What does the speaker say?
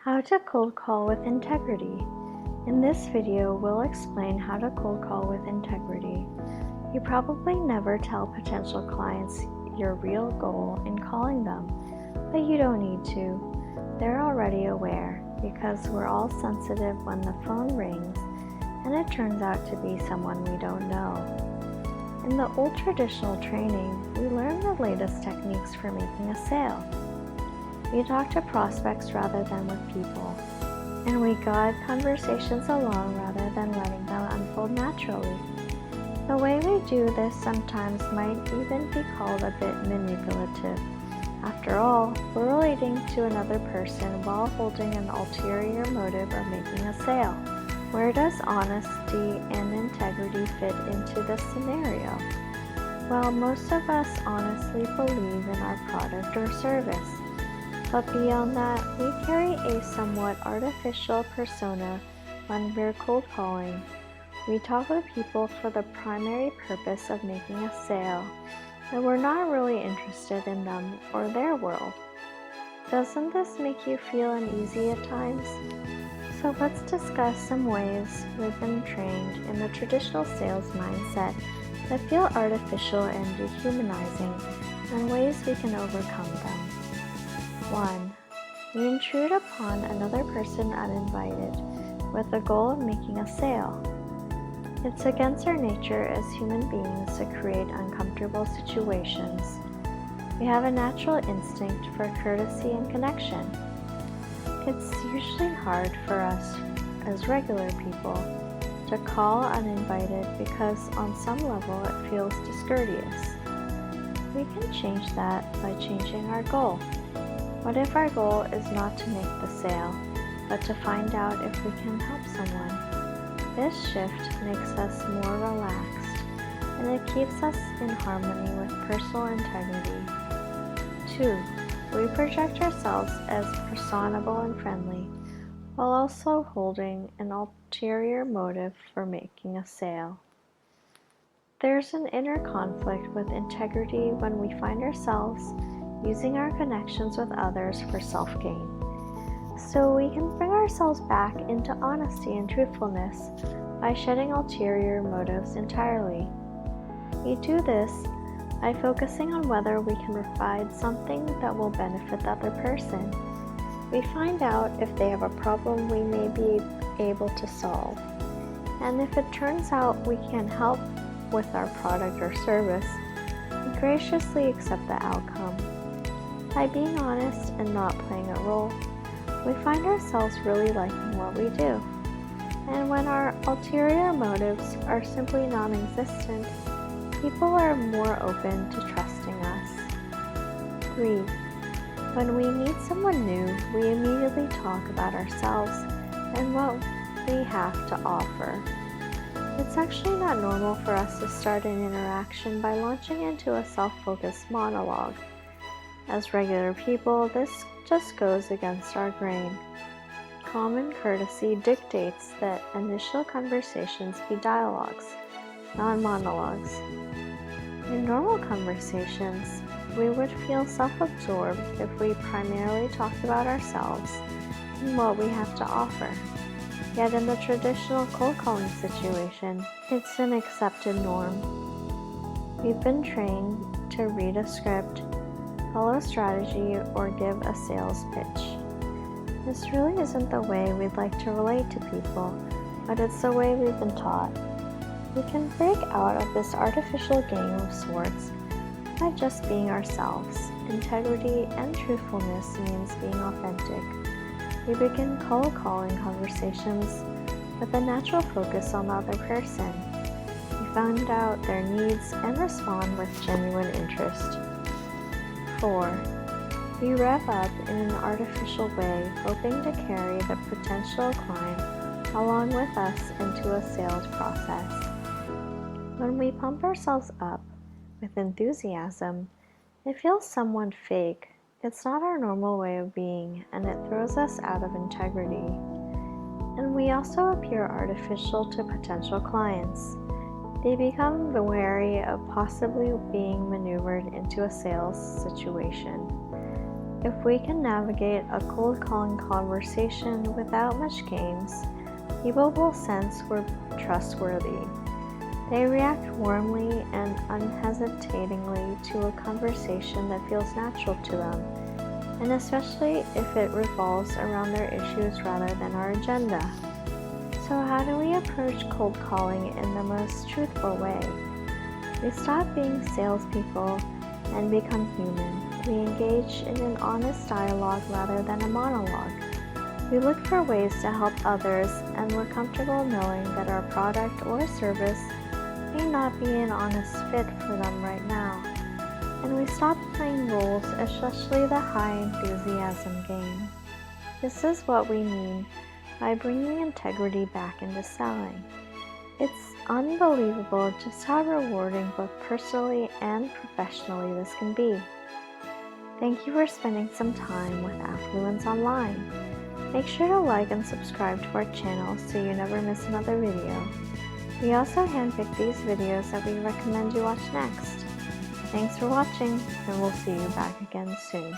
How to cold call with integrity. In this video, we'll explain how to cold call with integrity. You probably never tell potential clients your real goal in calling them, but you don't need to. They're already aware because we're all sensitive when the phone rings and it turns out to be someone we don't know. In the old traditional training, we learned the latest techniques for making a sale. We talk to prospects rather than with people, and we guide conversations along rather than letting them unfold naturally. The way we do this sometimes might even be called a bit manipulative. After all, we're relating to another person while holding an ulterior motive of making a sale. Where does honesty and integrity fit into this scenario? Well, most of us honestly believe in our product or service. But beyond that, we carry a somewhat artificial persona when we're cold calling. We talk with people for the primary purpose of making a sale, and we're not really interested in them or their world. Doesn't this make you feel uneasy at times? So let's discuss some ways we've been trained in the traditional sales mindset that feel artificial and dehumanizing, and ways we can overcome them. 1. We intrude upon another person uninvited with the goal of making a sale. It's against our nature as human beings to create uncomfortable situations. We have a natural instinct for courtesy and connection. It's usually hard for us as regular people to call uninvited because on some level it feels discourteous. We can change that by changing our goal. What if our goal is not to make the sale, but to find out if we can help someone? This shift makes us more relaxed, and it keeps us in harmony with personal integrity. 2. We project ourselves as personable and friendly, while also holding an ulterior motive for making a sale. There's an inner conflict with integrity when we find ourselves using our connections with others for self-gain. So we can bring ourselves back into honesty and truthfulness by shedding ulterior motives entirely. We do this by focusing on whether we can provide something that will benefit the other person. We find out if they have a problem we may be able to solve. And if it turns out we can help with our product or service, we graciously accept the outcome. By being honest and not playing a role, we find ourselves really liking what we do. And when our ulterior motives are simply non-existent, people are more open to trusting us. 3. When we meet someone new, we immediately talk about ourselves and what we have to offer. It's actually not normal for us to start an interaction by launching into a self-focused monologue. As regular people, this just goes against our grain. Common courtesy dictates that initial conversations be dialogues, not monologues. In normal conversations, we would feel self-absorbed if we primarily talked about ourselves and what we have to offer. Yet in the traditional cold calling situation, it's an accepted norm. We've been trained to read a script, follow a strategy, or give a sales pitch. This really isn't the way we'd like to relate to people, but it's the way we've been taught. We can break out of this artificial game of sorts by just being ourselves. Integrity and truthfulness means being authentic. We begin cold calling conversations with a natural focus on the other person. We find out their needs and respond with genuine interest. 4. We rev up in an artificial way, hoping to carry the potential client along with us into a sales process. When we pump ourselves up with enthusiasm, it feels somewhat fake. It's not our normal way of being, and it throws us out of integrity. And we also appear artificial to potential clients. They become wary of possibly being maneuvered into a sales situation. If we can navigate a cold calling conversation without much games, people will sense we're trustworthy. They react warmly and unhesitatingly to a conversation that feels natural to them, and especially if it revolves around their issues rather than our agenda. So how do we approach cold calling in the most truthful way? We stop being salespeople and become human. We engage in an honest dialogue rather than a monologue. We look for ways to help others, and we're comfortable knowing that our product or service may not be an honest fit for them right now. And we stop playing roles, especially the high enthusiasm game. This is what we mean by bringing integrity back into selling. It's unbelievable just how rewarding both personally and professionally this can be. Thank you for spending some time with Affluence Online. Make sure to like and subscribe to our channel so you never miss another video. We also handpick these videos that we recommend you watch next. Thanks for watching, and we'll see you back again soon.